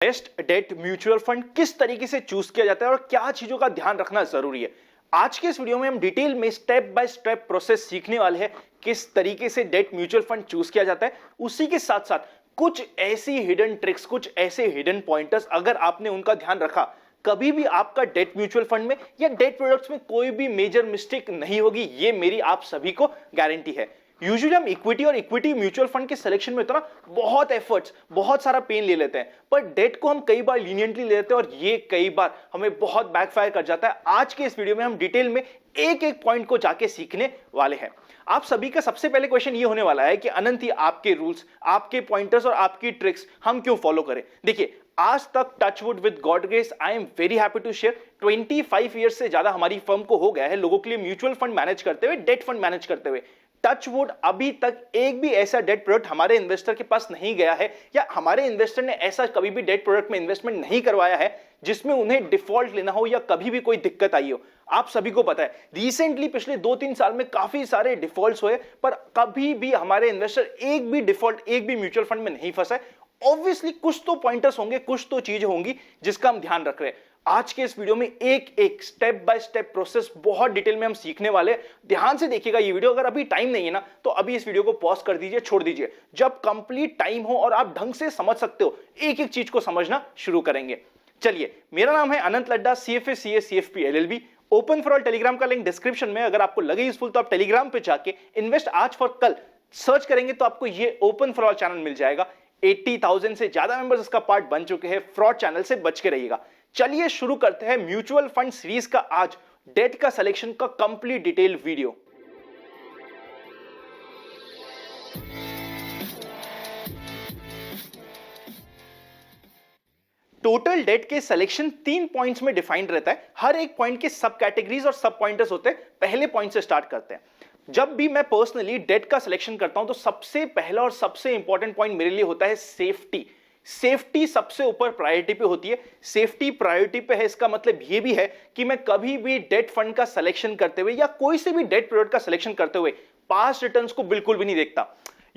Best debt mutual fund किस तरीके से चूज किया जाता है और क्या चीजों का ध्यान रखना जरूरी है। आज के इस वीडियो में हम डिटेल में स्टेप बाय स्टेप प्रोसेस सीखने वाले हैं, किस तरीके से डेट म्यूचुअल फंड चूज किया जाता है। उसी के साथ साथ कुछ ऐसी हिडन ट्रिक्स, कुछ ऐसे हिडन पॉइंटर्स, अगर आपने उनका ध्यान रखा, कभी भी आपका डेट म्यूचुअल फंड में या डेट प्रोडक्ट्स में कोई भी मेजर मिस्टेक नहीं होगी। ये मेरी आप सभी को गारंटी है। यूजुअली हम इक्विटी और इक्विटी म्यूचुअल फंड के सिलेक्शन में तो ना बहुत एफर्ट्स, बहुत सारा पेन ले लेते हैं, पर डेट को हम कई बार लीनियंटली ले लेते हैं और ये कई बार हमें बहुत बैकफायर कर जाता है। आज के इस वीडियो में हम डिटेल में एक एक पॉइंट को जाके सीखने वाले हैं। आप सभी का सबसे पहले क्वेश्चन ये होने वाला है कि अनंत, ही आपके रूल्स, आपके पॉइंटर्स और आपकी ट्रिक्स हम क्यों फॉलो करें। देखिए, आज तक touchwood with God grace I am very happy to share 25 years से ज्यादा हमारी फर्म को हो गया है लोगों के लिए म्यूचुअल फंड मैनेज करते हुए, डेट फंड मैनेज करते हुए। टचवुड अभी तक एक भी ऐसा डेट प्रोडक्ट हमारे इन्वेस्टर के पास नहीं गया है या हमारे इन्वेस्टर ने ऐसा कभी भी डेट प्रोडक्ट में इन्वेस्टमेंट नहीं करवाया है जिसमें उन्हें डिफॉल्ट लेना हो या कभी भी कोई दिक्कत आई हो। आप सभी को पता है रिसेंटली पिछले 2-3 साल में काफी सारे डिफॉल्ट्स हुए, पर कभी भी हमारे इन्वेस्टर एक भी डिफॉल्ट, एक भी म्यूचुअल फंड में नहीं फंसा है। ऑब्वियसली कुछ तो पॉइंटर्स होंगे, कुछ तो चीज होंगी जिसका हम ध्यान रख रहे हैं। आज के इस वीडियो में एक एक स्टेप बाय स्टेप प्रोसेस बहुत डिटेल में हम सीखने वाले हैं। ध्यान से देखिएगा ये वीडियो। अगर अभी टाइम नहीं है ना तो अभी इस वीडियो को पॉज कर दीजिए, छोड़ दीजिए। जब कंप्लीट टाइम हो और आप ढंग से समझ सकते हो, एक एक चीज को समझना शुरू करेंगे। चलिए, मेरा नाम है Anant Ladda, CFA CA CFP LLB। Open for all Telegram का लिंक डिस्क्रिप्शन में। अगर आपको लगे यूजफुल तो आप टेलीग्राम पे जाके इन्वेस्ट आज फॉर कल सर्च करेंगे तो आपको ये ओपन फॉर ऑल चैनल मिल जाएगा। 80,000 से ज्यादा मेंबर्स इसका पार्ट बन चुके हैं। फ्रॉड चैनल से बच के रहिएगा। चलिए शुरू करते हैं म्यूचुअल फंड सीरीज का आज डेट का सिलेक्शन का complete detail video. Total date के सिलेक्शन 3 पॉइंट्स में डिफाइंड रहता है। हर एक पॉइंट के सब कैटेगरीज और सब पॉइंटर्स होते हैं। पहले पॉइंट से स्टार्ट करते हैं। जब भी मैं पर्सनली डेट का सिलेक्शन करता हूं तो सबसे पहला और सबसे इंपॉर्टेंट पॉइंट मेरे लिए होता है सेफ्टी। सेफ्टी सबसे ऊपर प्रायोरिटी पे होती है। सेफ्टी प्रायोरिटी पे है, इसका मतलब ये भी है कि मैं कभी भी डेट फंड का सिलेक्शन करते हुए या कोई से भी डेट प्रोडक्ट का सिलेक्शन करते हुए पास्ट रिटर्न्स को बिल्कुल भी नहीं देखता।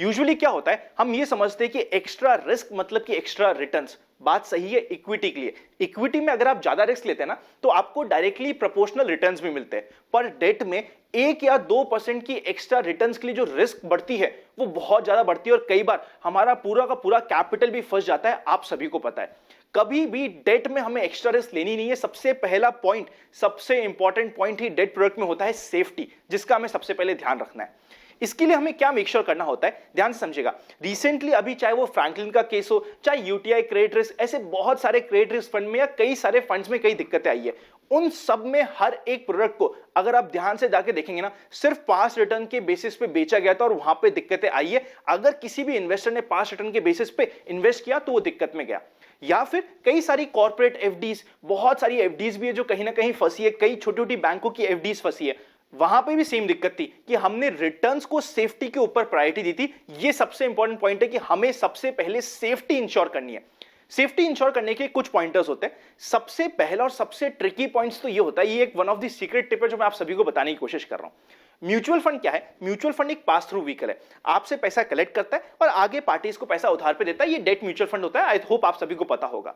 यूजुअली क्या होता है, हम ये समझते हैं कि एक्स्ट्रा रिस्क मतलब कि एक्स्ट्रा रिटर्न्स। बात सही है इक्विटी के लिए। इक्विटी में अगर आप ज्यादा रिस्क लेते हैं ना तो आपको डायरेक्टली प्रोपोर्शनल रिटर्न्स भी मिलते हैं, पर डेट में 1 या 2% की एक्स्ट्रा रिटर्न्स के लिए जो रिस्क बढ़ती है वो बहुत ज्यादा बढ़ती है और कई बार हमारा पूरा का पूरा कैपिटल भी फंस जाता है। आप सभी को पता है कभी भी डेट में हमें एक्स्ट्रा रिस्क लेनी नहीं है। सबसे पहला पॉइंट, सबसे important point he that product में होता है सेफ्टी, जिसका हमें सबसे पहले ध्यान रखना है। इसके लिए हमें क्या मेक श्योर करना होता है, ध्यान से समझिएगा। रिसेंटली अभी चाहे वो फ्रैंकलिन का केस हो, चाहे यूटीआई क्रेडिट रिस्क, ऐसे बहुत सारे क्रेडिट रिस्क फंड में या कई सारे फंड्स में कई दिक्कतें आई है। उन सब में हर एक प्रोडक्ट को अगर आप ध्यान से जाके देखेंगे ना, सिर्फ पास रिटर्न के बेसिस पे बेचा गया था और वहां पे दिक्कतें आई है। अगर किसी भी इन्वेस्टर ने पास रिटर्न के बेसिस पे इन्वेस्ट किया तो वो दिक्कत में गया। या फिर कई सारी कॉर्पोरेट एफडीज, बहुत सारी एफडीज भी है जो कहीं ना कहीं फंसी है। कई छोटी छोटी बैंकों की एफडीज फंसी है, वहां पे भी सेम दिक्कत थी कि हमने रिटर्न्स को सेफ्टी के ऊपर प्रायोरिटी दी थी। ये सबसे इंपॉर्टेंट पॉइंट है कि हमें सबसे पहले सेफ्टी इंश्योर करनी है। सेफ्टी इंश्योर करने के कुछ पॉइंटर्स होते हैं। सबसे पहला और सबसे ट्रिकी पॉइंट्स तो ये होता है, ये एक one of the secret tip है जो मैं आप सभी को बताने की कोशिश कर रहा हूं। म्यूचुअल फंड क्या है? म्यूचुअल फंड एक पास थ्रू व्हीकल है। आपसे पैसा कलेक्ट करता है और आगे पार्टीज को पैसा उधार पे देता है। ये डेट म्यूचुअल फंड होता है। आई होप आप सभी को पता होगा।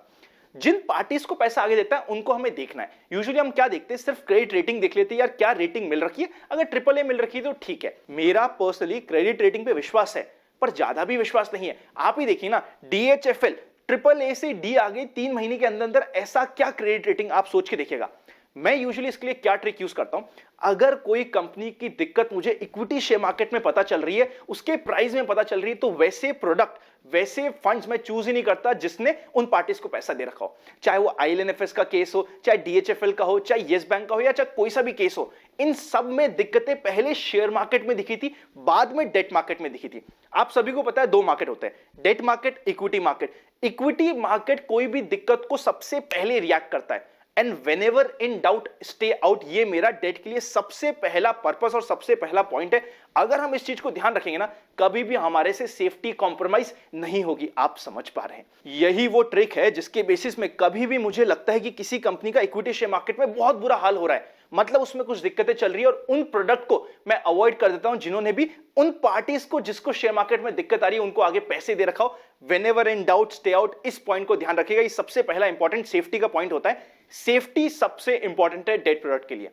जिन पार्टीज को पैसा आगे देता है उनको हमें देखना है। यूजुअली हम क्या देखते हैं, सिर्फ क्रेडिट रेटिंग देख लेते हैं, यार क्या रेटिंग मिल रखी है। अगर AAA मिल रखी है तो ठीक है। मेरा पर्सनली क्रेडिट रेटिंग पे विश्वास है, पर ज्यादा भी विश्वास नहीं है। आप ही देखिए ना, DHFL AAA से D आ गई 3 महीने के अंदर अंदर। ऐसा क्या क्रेडिट रेटिंग, आप सोच के देखिएगा। मैं यूजुअली इसके लिए क्या ट्रिक यूज करता हूं, अगर कोई कंपनी की दिक्कत मुझे इक्विटी शेयर मार्केट में पता चल रही है, उसके प्राइस में पता चल रही है, तो वैसे प्रोडक्ट, वैसे फंड्स मैं चूज ही नहीं करता जिसने उन पार्टीज को पैसा दे रखा हो। चाहे वो IL&FS का केस हो, चाहे DHFL का हो, चाहे येस बैंक का हो, या चाहे कोई सा भी केस हो, इन सब में दिक्कतें पहले शेयर मार्केट में दिखी थी, बाद में डेट मार्केट में दिखी थी। आप सभी को पता है 2 मार्केट होते हैं, debt market, equity market. Equity market कोई भी दिक्कत को सबसे पहले रिएक्ट करता है। And whenever in doubt stay out, ये मेरा डेट के लिए सबसे पहला पर्पस और सबसे पहला पॉइंट है। अगर हम इस चीज को ध्यान रखेंगे ना, कभी भी हमारे से सेफ्टी कॉम्प्रोमाइज नहीं होगी। आप समझ पा रहे हैं, यही वो ट्रिक है जिसके बेसिस में कभी भी मुझे लगता है कि किसी कंपनी का इक्विटी शेयर मार्केट में बहुत बुरा हाल हो रहा है, मतलब उसमें कुछ दिक्कतें चल रही है और उन प्रोडक्ट को मैं अवॉइड कर देता हूं जिन्होंने भी उन पार्टीज को जिसको शेयर मार्केट में दिक्कत आ रही है उनको आगे पैसे दे रखा हो। Whenever in doubt stay out, इस पॉइंट को ध्यान रखिएगा। ये सबसे पहला इंपॉर्टेंट सेफ्टी का पॉइंट होता है। सेफ्टी सबसे इंपॉर्टेंट है डेट प्रोडक्ट के लिए।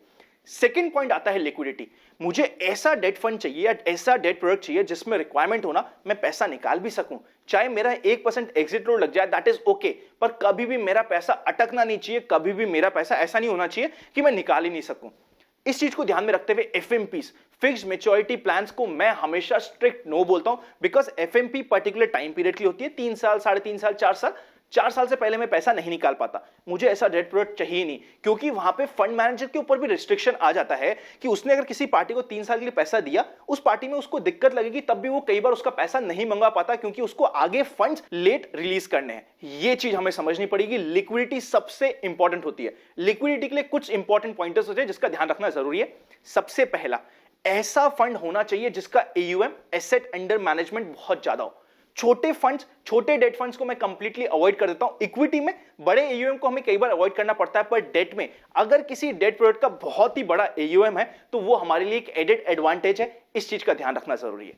सेकेंड पॉइंट आता है लिक्विडिटी। मुझे ऐसा डेट फंड चाहिए या ऐसा डेट प्रोडक्ट चाहिए जिसमें रिक्वायरमेंट होना मैं पैसा निकाल भी सकूं, चाहे मेरा 1% एग्जिट लोड लग जाए, दैट इज ओके, पर कभी भी मेरा पैसा अटकना नहीं चाहिए, कभी भी मेरा पैसा ऐसा नहीं होना चाहिए कि मैं निकाल ही नहीं सकूं। इस चीज को ध्यान में रखते हुए एफएमपीस, फिक्स्ड मैच्योरिटी प्लान्स को मैं हमेशा स्ट्रिक्ट नो बोलता हूं, because FMP particular time period की होती है, 3 साल, 3.5 साल, 4 साल। 4 साल से पहले मैं पैसा नहीं निकाल पाता, मुझे ऐसा डेट प्रोडक्ट चाहिए नहीं, क्योंकि वहां पे फंड मैनेजर के ऊपर भी रिस्ट्रिक्शन आ जाता है कि उसने अगर किसी पार्टी को 3 साल के लिए पैसा दिया, उस पार्टी में उसको दिक्कत लगेगी, तब भी वो कई बार उसका पैसा नहीं मंगवा पाता क्योंकि उसको आगे फंड्स लेट रिलीज करने हैं। ये चीज हमें समझनी पड़ेगी। लिक्विडिटी सबसे इंपॉर्टेंट होती है। लिक्विडिटी के लिए कुछ इंपॉर्टेंट पॉइंटर्स होते हैं जिसका ध्यान रखना जरूरी है। सबसे पहला, ऐसा फंड होना चाहिए जिसका एयूएम, एसेट अंडर मैनेजमेंट, बहुत ज्यादा हो। छोटे फंड्स, छोटे डेट फंड्स को मैं कंप्लीटली अवॉइड कर देता हूं। इक्विटी में बड़े एयूएम को हमें कई बार अवॉइड करना पड़ता है, पर डेट में अगर किसी डेट प्रोडक्ट का बहुत ही बड़ा एयूएम है तो वो हमारे लिए एक एडेड एडवांटेज है। इस चीज का ध्यान रखना जरूरी है।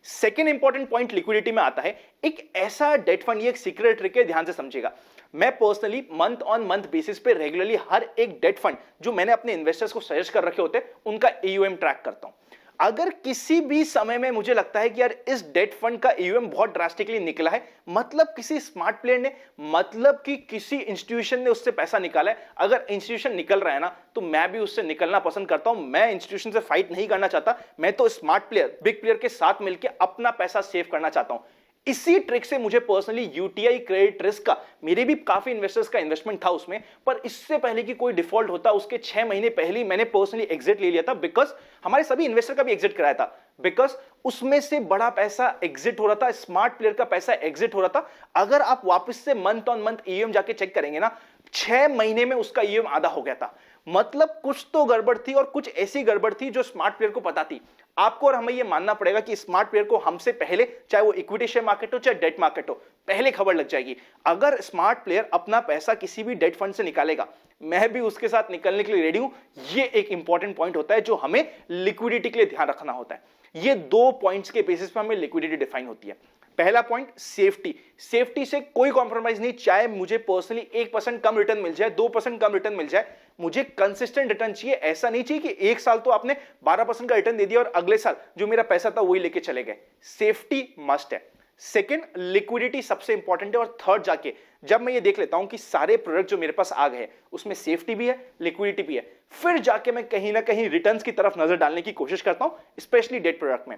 सेकेंड इंपॉर्टेंट पॉइंट लिक्विडिटी में आता है, एक ऐसा डेट फंड, ये एक सीक्रेट ट्रिक है, ध्यान से समझिएगा। मैं personally month on month basis पे रेगुलरली हर एक डेट फंड जो मैंने अपने इन्वेस्टर्स को सजेस्ट कर रखे होते हैं उनका एयूएम ट्रैक करता हूं। अगर किसी भी समय में मुझे लगता है कि यार इस डेट फंड का ईयूएम बहुत ड्रास्टिकली निकला है, मतलब किसी स्मार्ट प्लेयर ने, मतलब कि किसी इंस्टीट्यूशन ने उससे पैसा निकाला है, अगर इंस्टीट्यूशन निकल रहा है ना तो मैं भी उससे निकलना पसंद करता हूं। मैं इंस्टीट्यूशन से फाइट नहीं करना चाहता, मैं तो स्मार्ट प्लेयर, बिग प्लेयर के साथ मिलकर अपना पैसा सेव करना चाहता हूं। इसी ट्रिक से मुझे पर्सनली यूटीआई क्रेडिट रिस्क का, मेरे भी काफी इन्वेस्टर्स का इन्वेस्टमेंट था उसमें, पर इससे पहले कि कोई डिफॉल्ट होता उसके 6 महीने पहले मैंने पर्सनली एग्जिट ले लिया था, बिकॉज हमारे सभी इन्वेस्टर का भी एग्जिट कराया था, बिकॉज उसमें से बड़ा पैसा एग्जिट हो रहा था, स्मार्ट प्लेयर का पैसा एग्जिट हो रहा था। अगर आप वापस से मंथ ऑन मंथ ईएम जाके चेक करेंगे ना, 6 महीने में उसका ईएम आधा हो गया था। मतलब कुछ तो गड़बड़ थी, और कुछ ऐसी गड़बड़ थी जो स्मार्ट प्लेयर को पता थी। आपको और हमें यह मानना पड़ेगा कि स्मार्ट प्लेयर को हमसे पहले, चाहे वो इक्विटी शेयर मार्केट हो चाहे डेट मार्केट हो, पहले खबर लग जाएगी। अगर स्मार्ट प्लेयर अपना पैसा किसी भी डेट फंड से निकालेगा, मैं भी उसके साथ निकलने के लिए रेडी हूं। ये एक इंपॉर्टेंट पॉइंट होता है जो हमें लिक्विडिटी के लिए ध्यान रखना होता है। ये 2 पॉइंट्स के बेसिस पर हमें लिक्विडिटी डिफाइन होती है। पहला पॉइंट, सेफ्टी। सेफ्टी से कोई कॉम्प्रोमाइज नहीं, चाहे मुझे पर्सनली 1% कम रिटर्न मिल जाए, 2% कम रिटर्न मिल जाए, मुझे कंसिस्टेंट रिटर्न चाहिए। ऐसा नहीं चाहिए कि एक साल तो आपने 12% का रिटर्न दे दिया और अगले साल जो मेरा पैसा था वही लेके चले गए। सेफ्टी मस्ट है। सेकेंड, लिक्विडिटी सबसे इंपॉर्टेंट है। और थर्ड, जाके जब मैं ये देख लेता हूं कि सारे प्रोडक्ट जो मेरे पास आ गए उसमें सेफ्टी भी है, लिक्विडिटी भी है, फिर जाके मैं कहीं ना कहीं रिटर्न्स की तरफ नजर डालने की कोशिश करता हूं, स्पेशली डेट प्रोडक्ट में।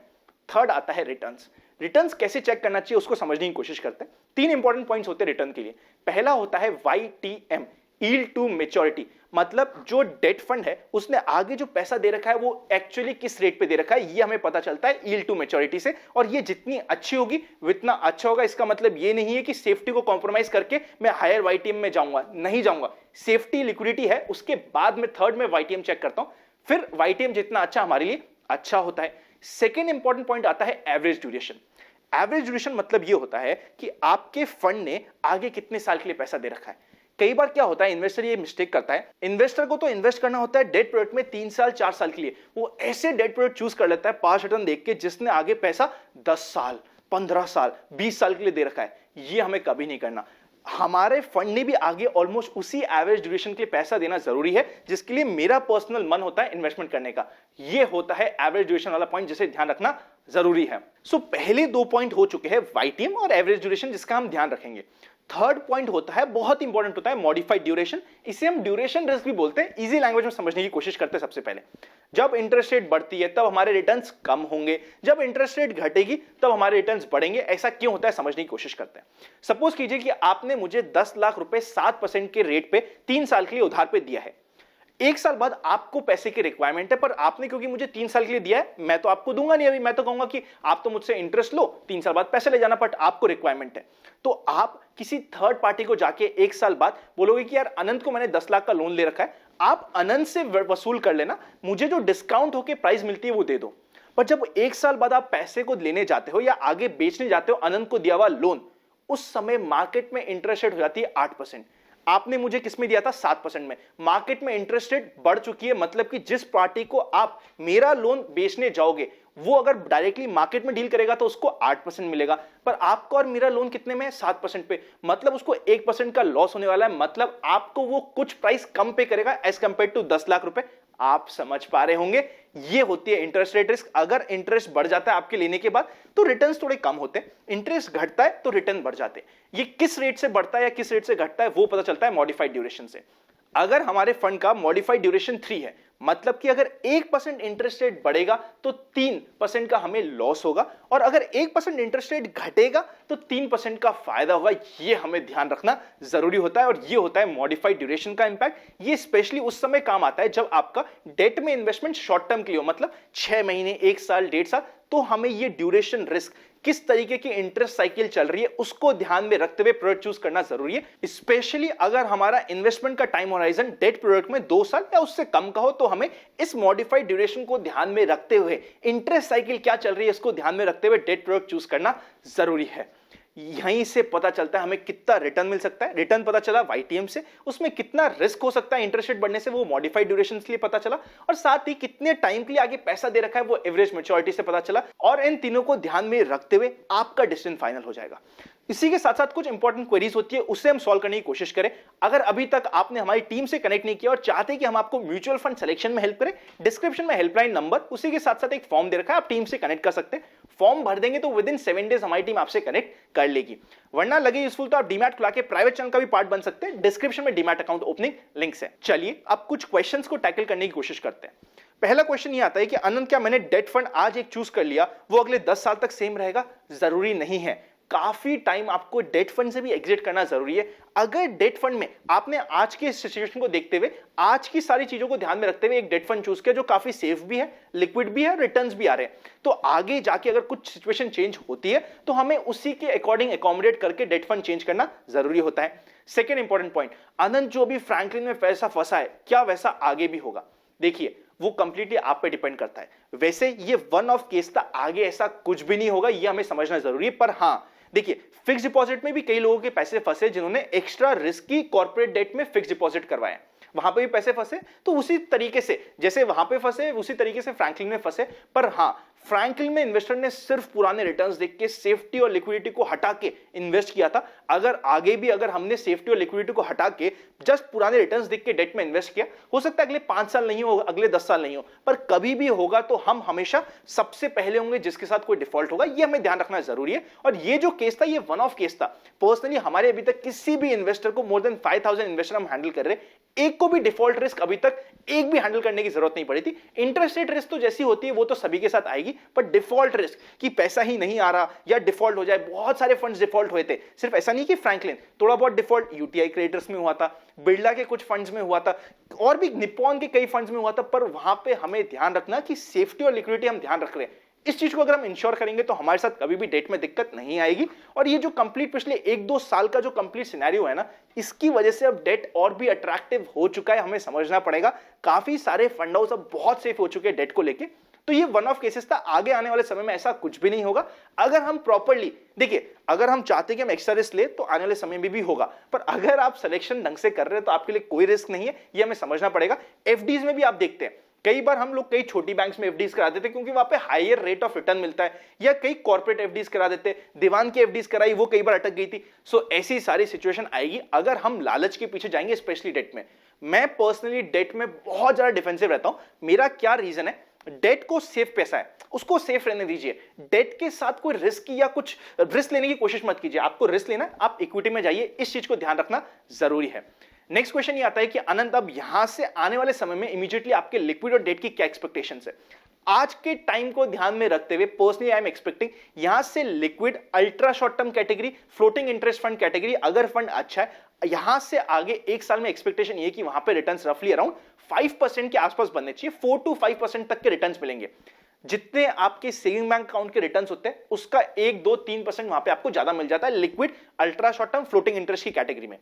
थर्ड आता है रिटर्न्स। रिटर्न्स कैसे चेक करना चाहिए उसको समझने की कोशिश करते हैं। 3 इंपॉर्टेंट पॉइंट्स होते हैं रिटर्न के लिए। पहला होता है YTM, यील्ड टू मैच्योरिटी, मतलब जो डेट फंड है उसने आगे जो पैसा दे रखा है वो एक्चुअली किस रेट पे दे रखा है, ये हमें पता चलता है यील्ड टू मैच्योरिटी से। और ये जितनी अच्छी होगी उतना अच्छा होगा। इसका मतलब ये नहीं है कि सेफ्टी को कॉम्प्रोमाइज करके मैं हायर YTM में जाऊंगा, नहीं जाऊंगा। सेफ्टी लिक्विडिटी है, उसके बाद में थर्ड में YTM चेक करता हूं, फिर YTM जितना अच्छा हमारे लिए अच्छा होता है। सेकेंड इंपॉर्टेंट पॉइंट आता है एवरेज ड्यूरेशन। एवरेज ड्यूरेशन मतलब ये होता है कि आपके फंड ने आगे कितने साल के लिए पैसा दे रखा है। कई बार क्या होता है, इन्वेस्टर ये मिस्टेक करता है, इन्वेस्टर को तो इन्वेस्ट करना होता है डेट प्रोडक्ट में 3 साल 4 साल के लिए, वो ऐसे डेट प्रोडक्ट चूज कर लेता है 5 रिटर्न देख के जिसने आगे पैसा 10 साल 15 साल 20 साल के लिए दे रखा है। ये हमें कभी नहीं करना। हमारे फंड ने भी आगे ऑलमोस्ट उसी एवरेज ड्यूरेशन के लिए पैसा देना जरूरी है जिसके लिए मेरा पर्सनल मन होता है इन्वेस्टमेंट करने का। ये होता है एवरेज ड्यूरेशन वाला पॉइंट जिसे ध्यान रखना जरूरी है। सो पहले 2 पॉइंट हो चुके हैं, YTM और एवरेज ड्यूरेशन, जिसका हम ध्यान रखेंगे। थर्ड पॉइंट होता है, बहुत इंपॉर्टेंट होता है, मॉडिफाइड ड्यूरेशन। इसे हम ड्यूरेशन रिस्क भी बोलते हैं। इजी लैंग्वेज में समझने की कोशिश करते हैं। सबसे पहले, जब इंटरेस्ट रेट बढ़ती है तब हमारे रिटर्न्स कम होंगे, जब इंटरेस्ट रेट घटेगी तब हमारे रिटर्न्स बढ़ेंगे। ऐसा क्यों होता है समझने की कोशिश करते हैं। सपोज कीजिए कि आपने मुझे 10 लाख रुपए 7% के रेट पे 3 साल के लिए उधार पे दिया है। 1 साल बाद आपको पैसे की रिक्वायरमेंट है, पर आपने क्योंकि मुझे 3 साल के लिए दिया है, मैं तो आपको दूंगा नहीं। अभी मैं तो कहूंगा कि आप तो मुझसे इंटरेस्ट लो, 3 साल बाद पैसे ले जाना, बट आपको रिक्वायरमेंट है। तो आप किसी थर्ड पार्टी को जाके 1 साल बाद बोलोगे कि यार अनंत को मैंने 10 लाख का लोन ले रखा है, आप अनंत से वसूल कर लेना, मुझे जो डिस्काउंट होकर प्राइस मिलती है वो दे दो। पर जब 1 साल बाद आप पैसे को लेने जाते हो या आगे बेचने जाते हो अनंत को दिया हुआ लोन, उस समय मार्केट में इंटरेस्ट रेट हो जाती है 8%। आपने मुझे किसमें दिया था 7% में। मार्केट में इंटरेस्ट रेट बढ़ चुकी है, मतलब कि जिस पार्टी को आप मेरा लोन बेचने जाओगे वो अगर डायरेक्टली मार्केट में डील करेगा तो उसको 8% मिलेगा, पर आपका और मेरा लोन कितने में है 7% पे, मतलब उसको 1% का लॉस होने वाला है। मतलब आपको वो कुछ प्राइस कम पे करेगा एज कंपेयर टू 10 लाख रुपए। आप समझ पा रहे होंगे, ये होती है इंटरेस्ट रेट रिस्क। अगर इंटरेस्ट बढ़ जाता है आपके लेने के बाद तो रिटर्न्स थोड़े कम होते हैं, इंटरेस्ट घटता है तो रिटर्न बढ़ जाते हैं। ये किस रेट से बढ़ता है या किस रेट से घटता है वो पता चलता है मॉडिफाइड ड्यूरेशन से। अगर हमारे फंड का मॉडिफाइड ड्यूरेशन 3 है, मतलब कि अगर 1% इंटरेस्ट रेट बढ़ेगा तो 3% का हमें लॉस होगा, और अगर 1% इंटरेस्ट रेट घटेगा तो 3% का फायदा होगा। ये हमें ध्यान रखना जरूरी होता है, और ये होता है मॉडिफाइड ड्यूरेशन का इंपैक्ट। ये स्पेशली उस समय काम आता है जब आपका डेट में इन्वेस्टमेंट शॉर्ट टर्म के लिए हो, मतलब 6 महीने, 1 साल, 1.5 साल, तो हमें ये ड्यूरेशन रिस्क, किस तरीके की इंटरेस्ट साइकिल चल रही है, उसको ध्यान में रखते हुए प्रोडक्ट चूज करना जरूरी है। स्पेशली अगर हमारा इन्वेस्टमेंट का टाइम होराइजन डेट प्रोडक्ट में 2 साल या उससे कम का हो, तो हमें इस मॉडिफाइड ड्यूरेशन को ध्यान में रखते हुए, इंटरेस्ट साइकिल क्या चल रही है इसको ध्यान में रखते हुए डेट प्रोडक्ट चूज करना जरूरी है। यहीं से पता चलता है हमें कितना रिटर्न मिल सकता है। रिटर्न पता चला YTM से, उसमें कितना रिस्क हो सकता है इंटरेस्ट रेट बढ़ने से वो मॉडिफाइड ड्यूरेशन के लिए पता चला, और साथ ही कितने टाइम के लिए आगे पैसा दे रखा है वो एवरेज मैच्योरिटी से पता चला। और इन तीनों को ध्यान में रखते हुए आपका डिसीजन फाइनल हो जाएगा। इसी के साथ साथ कुछ इंपॉर्टेंट क्वेरीज होती है, उससे हम सॉल्व करने की कोशिश करें। अगर अभी तक आपने हमारी टीम से कनेक्ट नहीं किया और चाहते हैं कि हम आपको म्यूचुअल फंड सिलेक्शन में हेल्प करें, डिस्क्रिप्शन में हेल्पलाइन नंबर, उसी के साथ साथ एक फॉर्म दे रखा है, आप टीम से कनेक्ट कर सकते हैं। फॉर्म भर देंगे तो विद इन 7 डेज हमारी टीम आपसे कनेक्ट कर लेगी। वरना लगे यूजफुल तो आप डीमैट खुला के प्राइवेट चैनल का भी पार्ट बन सकते हैं। डिस्क्रिप्शन में डीमैट अकाउंट ओपनिंग लिंक्स है। चलिए अब कुछ क्वेश्चंस को टैकल करने की कोशिश करते हैं। पहला क्वेश्चन ये आता है कि अनंत, क्या मैंने डेट फंड आज एक चूज कर लिया वो अगले 10 साल तक सेम रहेगा? जरूरी नहीं है, काफी टाइम आपको डेट फंड से भी एग्जिट करना जरूरी है। अगर डेट फंड में आपने आज के सिचुएशन को देखते हुए, आज की सारी चीजों को ध्यान में रखते हुए एक डेट फंड चूज किया जो काफी सेफ भी है, लिक्विड भी है, रिटर्न्स भी आ रहे हैं, तो आगे जाके अगर कुछ सिचुएशन चेंज होती है तो हमें उसी के अकॉर्डिंग एकोमोडेट करके डेट फंड चेंज करना जरूरी होता है। सेकेंड इंपॉर्टेंट पॉइंट, अनंत जो भी फ्रैंकलिन में पैसा फंसा है, क्या वैसा आगे भी होगा? देखिए वो कंप्लीटली आप पे डिपेंड करता है। वैसे ये वन ऑफ केस था, आगे ऐसा कुछ भी नहीं होगा, ये हमें समझना जरूरी है। पर हां देखिए, फिक्स डिपॉजिट में भी कई लोगों के पैसे फंसे जिन्होंने एक्स्ट्रा रिस्की कॉर्पोरेट डेट में फिक्स डिपॉजिट करवाया, वहां पे भी पैसे फंसे। तो उसी तरीके से जैसे वहां पे फंसे उसी तरीके से फ्रैंकलिन में फंसे। पर हां, फ्रैंकलिन में इन्वेस्टर ने सिर्फ पुराने रिटर्न्स देख के सेफ्टी और लिक्विडिटी को हटा के इन्वेस्ट किया था। अगर आगे भी अगर हमने सेफ्टी और लिक्विडिटी को हटा के जस्ट पुराने रिटर्न्स देख के डेट में इन्वेस्ट किया, हो सकता है अगले 5 साल नहीं हो, अगले 10 साल नहीं हो, पर कभी भी होगा तो हम हमेशा सबसे पहले होंगे जिसके साथ कोई डिफॉल्ट होगा। ये हमें ध्यान रखना जरूरी है। और ये जो केस था ये वन ऑफ केस था। पर्सनली हमारे अभी तक किसी भी इन्वेस्टर को, मोर देन 5000 इन्वेस्टर हम हैंडल कर रहे, एक को भी डिफॉल्ट रिस्क अभी तक एक भी हैंडल करने की जरूरत नहीं पड़ी थी। इंटरेस्ट रेट रिस्क तो जैसी होती है वो तो सभी के साथ आएगी, पर डिफॉल्ट रिस्क कि पैसा ही नहीं आ रहा या डिफॉल्ट हो जाए, बहुत सारे फंड्स डिफॉल्ट हुए थे। सिर्फ ऐसा नहीं कि फ्रैंकलिन, थोड़ा बहुत डिफॉल्ट यूटीआई क्रेडिटर्स में हुआ था, बिरला के कुछ फंड्स में हुआ था, और भी निप्पॉन के कई फंड्स में हुआ था। पर वहां पे हमें ध्यान रखना कि सेफ्टी और लिक्विडिटी हम ध्यान रख रहे हैं। इस चीज को अगर हम इंश्योर करेंगे तो हमारे साथ कभी भी डेट में दिक्कत नहीं आएगी। और ये जो कंप्लीट पिछले 1-2 साल का जो कंप्लीट सिनेरियो है ना, इसकी वजह से अब डेट और भी अट्रैक्टिव हो चुका है। हमें समझना पड़ेगा, काफी सारे फंड हाउस अब बहुत सेफ हो चुके हैं डेट को लेके। तो ये वन ऑफ केसेस था, आगे आने वाले समय में ऐसा कुछ भी नहीं होगा अगर हम प्रॉपर्ली देखिए। अगर हम चाहते हैं कि हम एक्स्ट्रा रिस्क ले तो आने वाले समय में भी होगा, पर अगर आप सिलेक्शन ढंग से कर रहे हैं तो आपके लिए कोई रिस्क नहीं है, ये हमें समझना पड़ेगा। एफडीज में भी आप देखते हैं, कई बार हम लोग कई छोटी बैंक्स में एफडीज करा देते क्योंकि वहां पे हायर रेट ऑफ रिटर्न मिलता है, या कई कॉर्पोरेट एफडीज करा देते। दीवान की एफडीज कराई, वो कई बार अटक गई थी। सो ऐसी सारी सिचुएशन आएगी अगर हम लालच के पीछे जाएंगे, स्पेशली डेट में। मैं पर्सनली डेट में बहुत ज्यादा डिफेंसिव रहता हूं। मेरा क्या रीजन है, डेट को सेफ पैसा है, उसको सेफ रहने दीजिए। डेट के साथ कोई रिस्क या कुछ रिस्क लेने की कोशिश मत कीजिए। आपको रिस्क लेना है, आप इक्विटी में जाइए, इस चीज को ध्यान रखना जरूरी है। नेक्स्ट क्वेश्चन ये आता है कि अनंत, अब यहां से आने वाले समय में इमीडिएटली आपके लिक्विड और डेट की क्या एक्सपेक्टेशंस है? आज के टाइम को ध्यान में रखते हुए पर्सनली आई एम एक्सपेक्टिंग यहां से liquid, ultra short term category, floating interest fund category, अगर फंड अच्छा है, यहां से आगे 1 साल में एक्सपेक्टेशन ये कि वहां पे रिटर्न्स रफली अराउंड 5% के आसपास बनने चाहिए। 4 to 5% तक के रिटर्न्स मिलेंगे। जितने आपके सेविंग बैंक अकाउंट के रिटर्न्स होते हैं उसका 1, 2, 3% वहां पे आपको ज्यादा मिल जाता है liquid, ultra short term, floating interest की कैटेगरी में।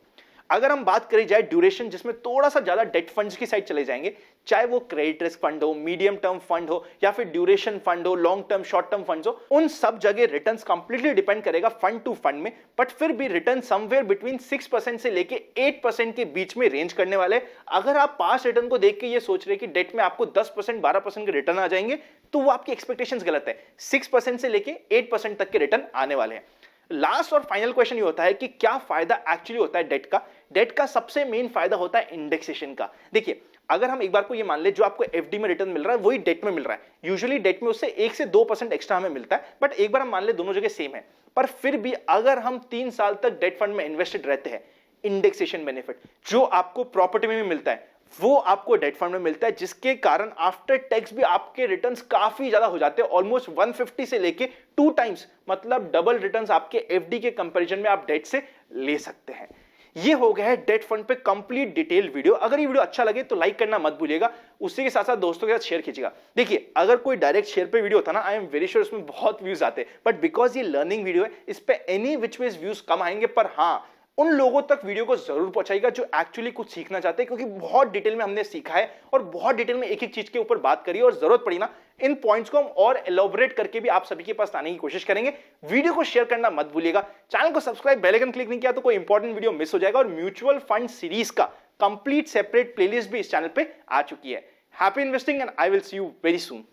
अगर हम बात करी जाए ड्यूरेशन, जिसमें थोड़ा सा ज्यादा डेट फंड्स की साइड चले जाएंगे, चाहे वो क्रेडिट रिस्क फंड हो, मीडियम टर्म फंड हो, या फिर ड्यूरेशन फंड हो, long term short term fund हो, उन सब जगह रिटर्न्स कंप्लीटली डिपेंड करेगा फंड टू फंड में, बट फिर भी रिटर्न समवेयर बिटवीन 6% से लेके 8% के बीच में रेंज करने वाले। अगर आप पास रिटर्न को देख के ये सोच रहे कि डेट में आपको 10% 12% के रिटर्न आ जाएंगे, तो वो आपकी एक्सपेक्टेशंस गलत है। 6% से लेके 8% तक के रिटर्न आने वाले हैं। लास्ट और फाइनल क्वेश्चन ये होता है कि क्या फायदा एक्चुअली होता है डेट का। डेट का सबसे मेन फायदा होता है इंडेक्सेशन का। देखिए, अगर हम एक बार को ये मान ले जो आपको एफडी में रिटर्न मिल रहा है वही डेट में मिल रहा है। यूजुअली डेट में उससे 1 से 2% एक्स्ट्रा हमें मिलता है, बट एक बार हम मान ले दोनों जगह सेम है, पर फिर भी अगर हम 3 साल तक डेट फंड में इन्वेस्टेड रहते हैं, इंडेक्सेशन बेनिफिट जो आपको प्रॉपर्टी में भी मिलता है वो आपको डेट फंड में मिलता है, जिसके कारण आफ्टर टैक्स भी आपके रिटर्न्स काफी ज्यादा हो जाते हैं, ऑलमोस्ट 150 से लेके 2 टाइम्स, मतलब डबल रिटर्न्स आपके एफडी के कंपैरिजन में आप डेट से ले सकते हैं। ये हो गया है डेट फंड पे कंप्लीट डिटेल वीडियो। अगर ये वीडियो अच्छा लगे तो लाइक करना मत भूलिएगा, उसी के साथ साथ दोस्तों के साथ शेयर कीजिएगा। देखिए, अगर कोई डायरेक्ट शेयर पे वीडियो होता ना, आई एम वेरी श्योर उसमें बहुत व्यूज आते, बट बिकॉज ये लर्निंग वीडियो है, इस पे एनी विच वेज व्यूज कम आएंगे, पर हाँ उन लोगों तक वीडियो को जरूर पहुंचाएगा जो एक्चुअली कुछ सीखना चाहते हैं, क्योंकि बहुत डिटेल में हमने सीखा है और बहुत डिटेल में एक एक चीज के ऊपर बात करी है, और जरूरत पड़ी ना इन पॉइंट्स को हम और एलोबरेट करके भी आप सभी के पास लाने की कोशिश करेंगे। वीडियो को शेयर करना मत भूलिएगा, चैनल को सब्सक्राइब, बेल आइकन क्लिक नहीं किया तो कोई इंपॉर्टेंट वीडियो मिस हो जाएगा। और म्यूचुअल फंड सीरीज का कंप्लीट सेपरेट प्लेलिस्ट भी इस चैनल पे आ चुकी है। Happy investing and I will see you very soon.